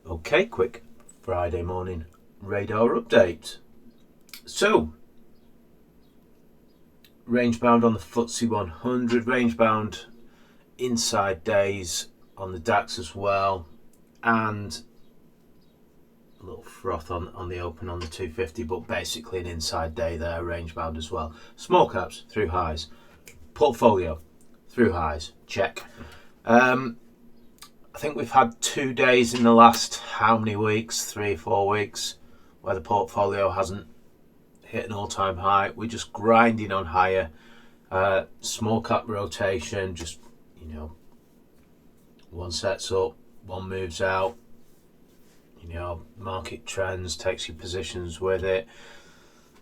Okay, quick Friday morning radar update. So, range bound on the FTSE 100, range bound inside days on the DAX as well, and a little froth on the open on the 250, but basically an inside day there, range bound as well. Small caps through highs, portfolio through highs, check. I think we've had 2 days in the last how many weeks, 3-4 weeks, where the portfolio hasn't hit an all-time high. We're just grinding on higher. Small cap rotation, just one sets up, one moves out. Market trends, takes your positions with it.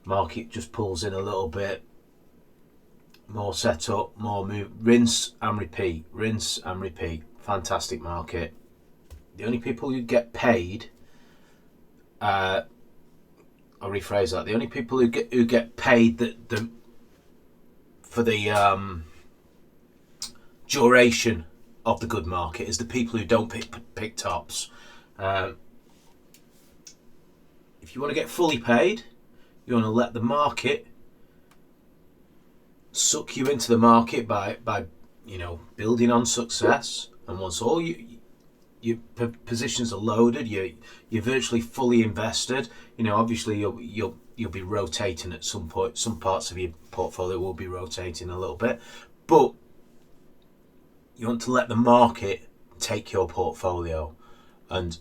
Market just pulls in a little bit. More setup, more move, rinse and repeat, rinse and repeat. Fantastic market. The only people who get paid, I'll rephrase that. The only people who get paid for the duration of the good market is the people who don't pick tops. If you want to get fully paid, you want to let the market suck you into the market by building on success. And once all your positions are loaded, you're virtually fully invested. Obviously you'll be rotating at some point. Some parts of your portfolio will be rotating a little bit, but you want to let the market take your portfolio, and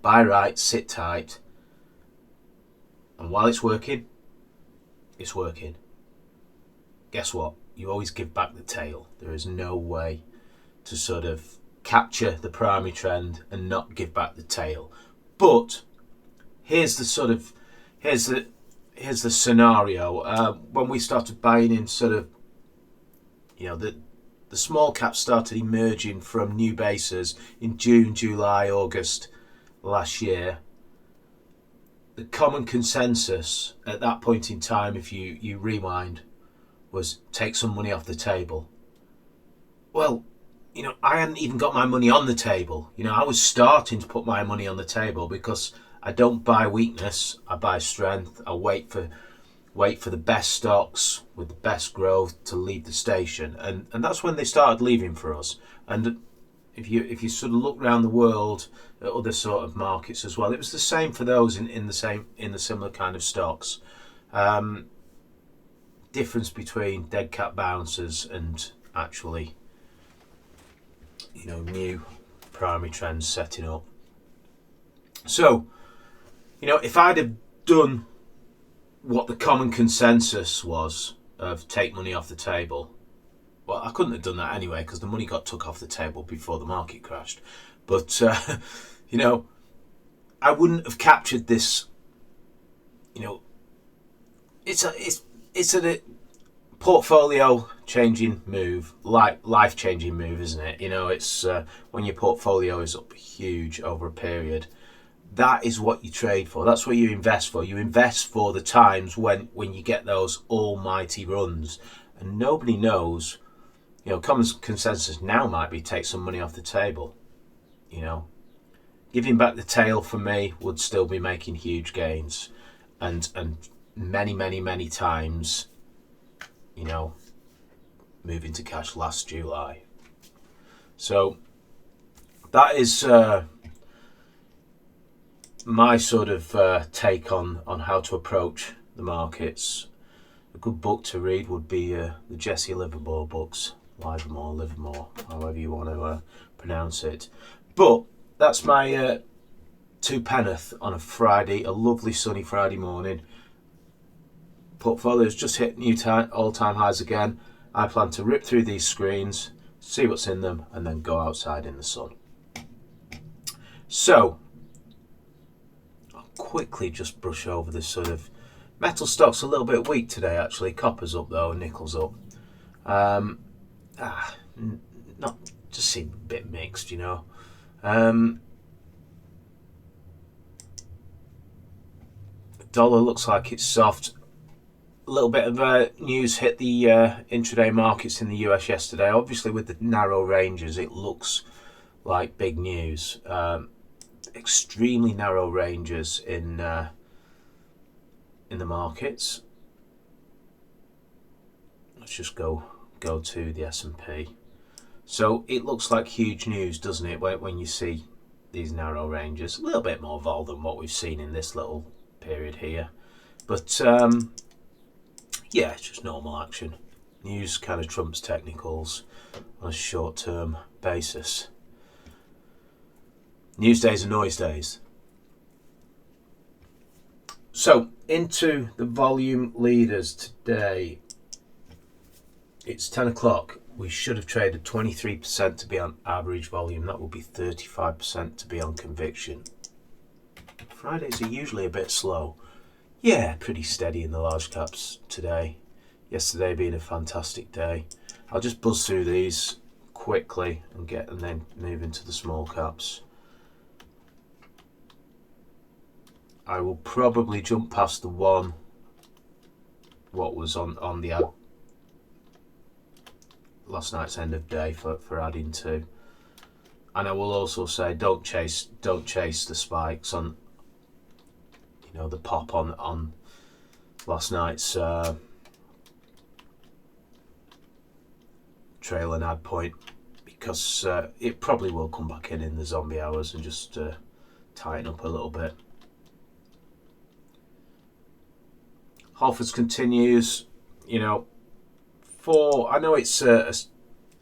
buy right, sit tight, and while it's working, it's working. Guess what? You always give back the tail. There is no way to sort of capture the primary trend and not give back the tail. But here's the scenario. When we started buying in sort of, the small caps started emerging from new bases in June, July, August last year. The common consensus at that point in time, if you rewind, was take some money off the table. Well, I hadn't even got my money on the table. I was starting to put my money on the table because I don't buy weakness, I buy strength. I wait for the best stocks with the best growth to leave the station, and that's when they started leaving for us. And if you sort of look around the world at other sort of markets as well, it was the same for those in the similar kind of stocks. Difference between dead cat bouncers and actually new primary trends setting up. So if I'd have done what the common consensus was of take money off the table, well, I couldn't have done that anyway because the money got took off the table before the market crashed. But I wouldn't have captured this. It's a portfolio changing move, life changing move, isn't it? It's when your portfolio is up huge over a period. That is what you trade for. That's what you invest for. You invest for the times when you get those almighty runs, and nobody knows. Common consensus now might be take some money off the table. Giving back the tail for me would still be making huge gains, and many times, moving to cash last July. So that is my sort of take on how to approach the markets. A good book to read would be the Jesse Livermore books, Livermore, however you want to pronounce it. But that's my two penneth on a Friday, a lovely sunny Friday morning. Portfolio's just hit new all-time highs again. I plan to rip through these screens, see what's in them, and then go outside in the sun. So, I'll quickly just brush over this sort of metal stocks. A little bit weak today, actually. Copper's up though, and nickel's up. Not just seem a bit mixed, The dollar looks like it's soft. A little bit of news hit the intraday markets in the US yesterday. Obviously, with the narrow ranges, it looks like big news. extremely narrow ranges in the markets. Let's just go to the S&P. So it looks like huge news, doesn't it, when you see these narrow ranges? A little bit more vol than what we've seen in this little period here, but yeah, it's just normal action. News kind of trumps technicals on a short-term basis. News days are noise days. So into the volume leaders today. It's 10 o'clock. We should have traded 23% to be on average volume. That will be 35% to be on conviction. Fridays are usually a bit slow. Yeah, pretty steady in the large caps today. Yesterday being a fantastic day. I'll just buzz through these quickly and then move into the small caps. I will probably jump past the one what was on the ad last night's end of day for adding to, and I will also say don't chase the spikes on, you know, the pop on last night's trail and add point, because it probably will come back in the zombie hours and just tighten up a little bit. Halfords continues, you know. I know it's a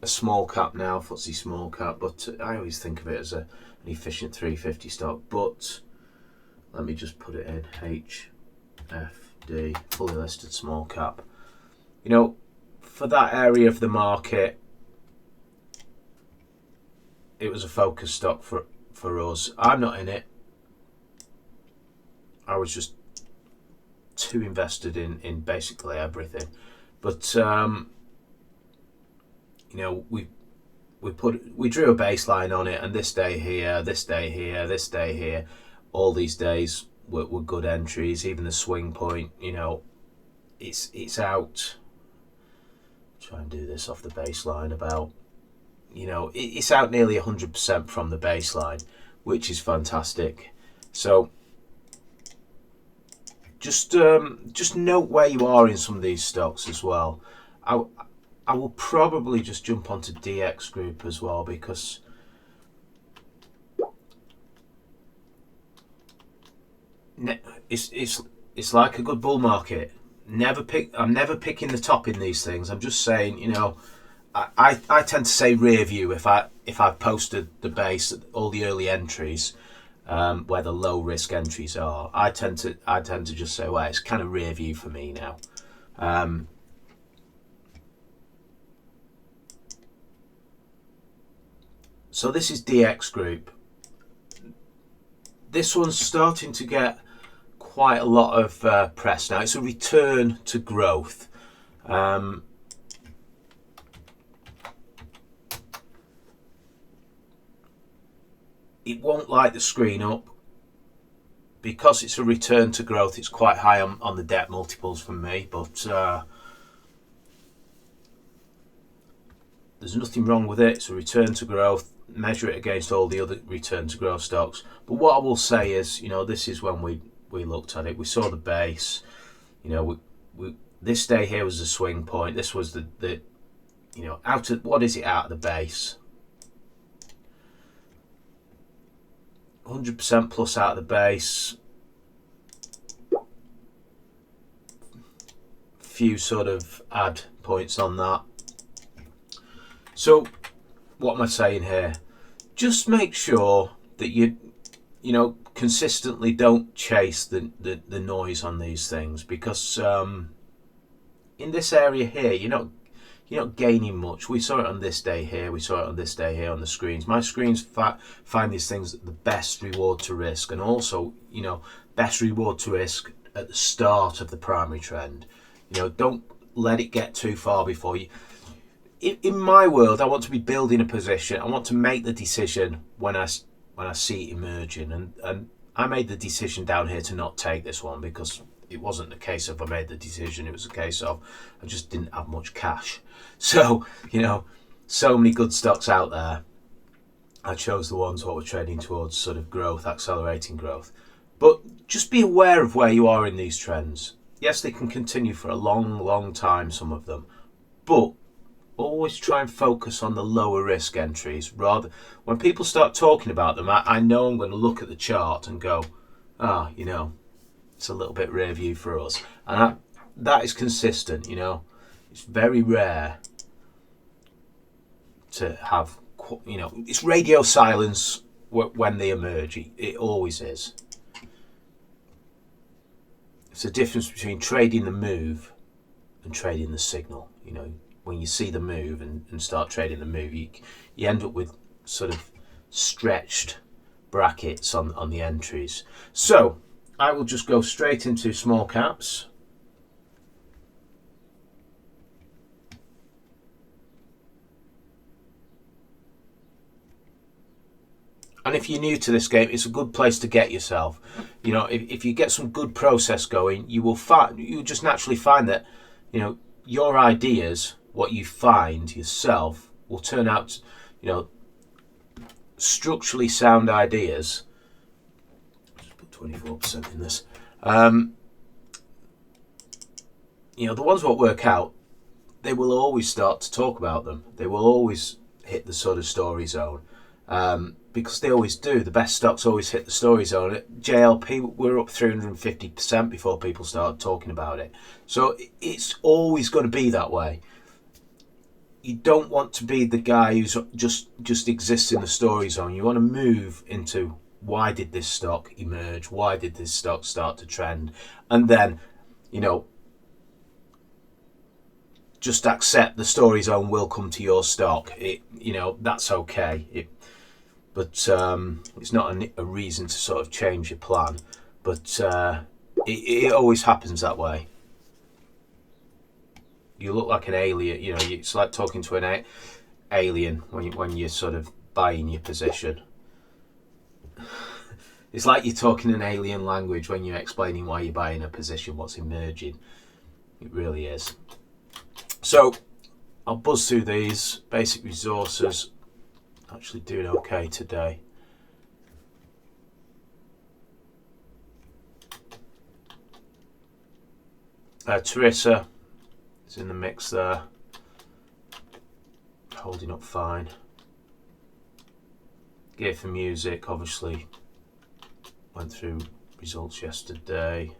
small cap now, FTSE small cap, but I always think of it as an efficient 350 stock. But let me just put it in HFD, fully listed small cap. You know, for that area of the market, it was a focus stock for us. I'm not in it. I was just too invested in basically everything. But you know, we drew a baseline on it, and this day here, this day here, this day here, all these days were good entries. Even the swing point, you know, it's out. Try and do this off the baseline about, you know, it's out nearly 100% from the baseline, which is fantastic. So just note where you are in some of these stocks as well. I will probably just jump onto DX Group as well, because it's like a good bull market. I'm never picking the top in these things. I'm just saying, you know, I tend to say rear view if I've posted the base, all the early entries, where the low risk entries are. I tend to just say, well, it's kind of rear view for me now. So this is DX Group. This one's starting to get quite a lot of press now. It's a return to growth. It won't light the screen up because it's a return to growth. It's quite high on the debt multiples for me, but there's nothing wrong with it. It's a return to growth. Measure it against all the other return to growth stocks. But what I will say is, you know, this is when we looked at it. We saw the base. You know, we this day here was the swing point. This was the you know, out of what is it out of the base? 100% plus out of the base. Few sort of add points on that. So what am I saying here? Just make sure that you know, consistently don't chase the noise on these things, because in this area here you're not gaining much. We saw it on this day here, we saw it on this day here on the screens. My screens find these things the best reward to risk, and also, you know, best reward to risk at the start of the primary trend. You know, don't let it get too far before you. In my world, I want to be building a position. I want to make the decision when I see it emerging, and I made the decision down here to not take this one, because it wasn't a case of I made the decision. It was a case of I just didn't have much cash. So, you know, so many good stocks out there. I chose the ones what were trading towards sort of growth, accelerating growth. But just be aware of where you are in these trends. Yes, they can continue for a long, long time, some of them, but always try and focus on the lower risk entries. Rather, when people start talking about them, I know I'm going to look at the chart and go, it's a little bit rear view for us. And that is consistent, It's very rare to have, it's radio silence when they emerge. It always is. It's a difference between trading the move and trading the signal. When you see the move and start trading the move, you end up with sort of stretched brackets on the entries. So I will just go straight into small caps. And if you're new to this game, it's a good place to get yourself. If you get some good process going, you'll just naturally find that, your ideas, what you find yourself, will turn out, structurally sound ideas. Just put 24% in this. The ones that work out, they will always start to talk about them. They will always hit the sort of story zone. Because they always do. The best stocks always hit the story zone. At JLP, we're up 350% before people start talking about it. So it's always going to be that way. You don't want to be the guy who's just exists in the story zone. You want to move into, why did this stock emerge? Why did this stock start to trend? And then, just accept the story zone will come to your stock. That's okay. But it's not a reason to sort of change your plan. But it always happens that way. You look like an alien. It's like talking to an alien when you're sort of buying your position. It's like you're talking an alien language when you're explaining why you're buying a position, what's emerging. It really is. So I'll buzz through these. Basic resources. Actually doing okay today. Teresa is in the mix there, holding up fine. Gear for Music obviously went through results yesterday.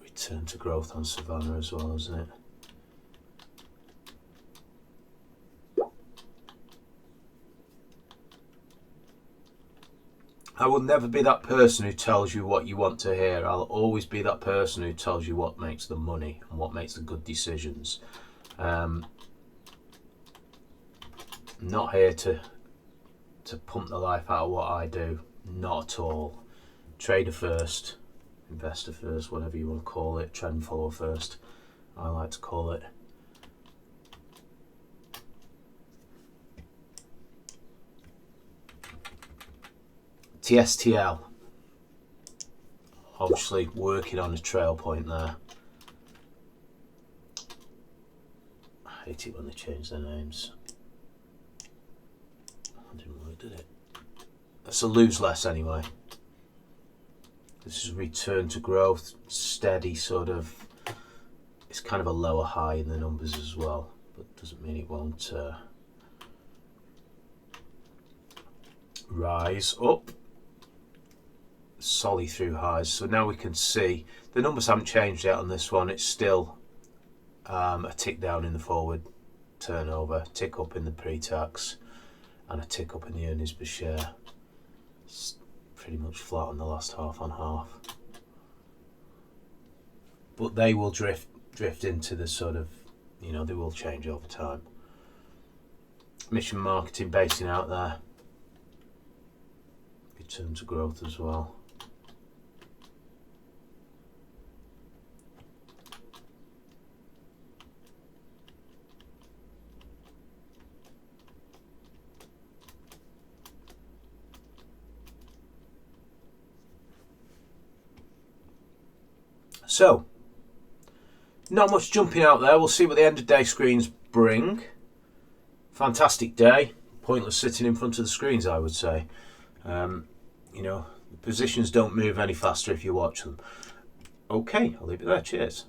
Return to growth on Savannah as well, isn't it? I will never be that person who tells you what you want to hear. I'll always be that person who tells you what makes the money and what makes the good decisions. I'm not here to pump the life out of what I do. Not at all. Trader first, investor first, whatever you want to call it. Trend follower first, I like to call it. TSTL, obviously working on a trail point there. I hate it when they change their names. I didn't work, did it? That's a lose less anyway. This is return to growth, steady sort of. It's kind of a lower high in the numbers as well, but doesn't mean it won't rise up. Solid through highs. So now we can see the numbers haven't changed yet on this one. It's still a tick down in the forward turnover, tick up in the pre-tax, and a tick up in the earnings per share. It's pretty much flat on the last half on half. But they will drift into the sort of, they will change over time. Mission marketing basing out there. Return to growth as well. So, not much jumping out there. We'll see what the end of day screens bring. fantastic day. Pointless sitting in front of the screens, I would say. You know, the positions don't move any faster if you watch them. Okay, I'll leave it there. Cheers.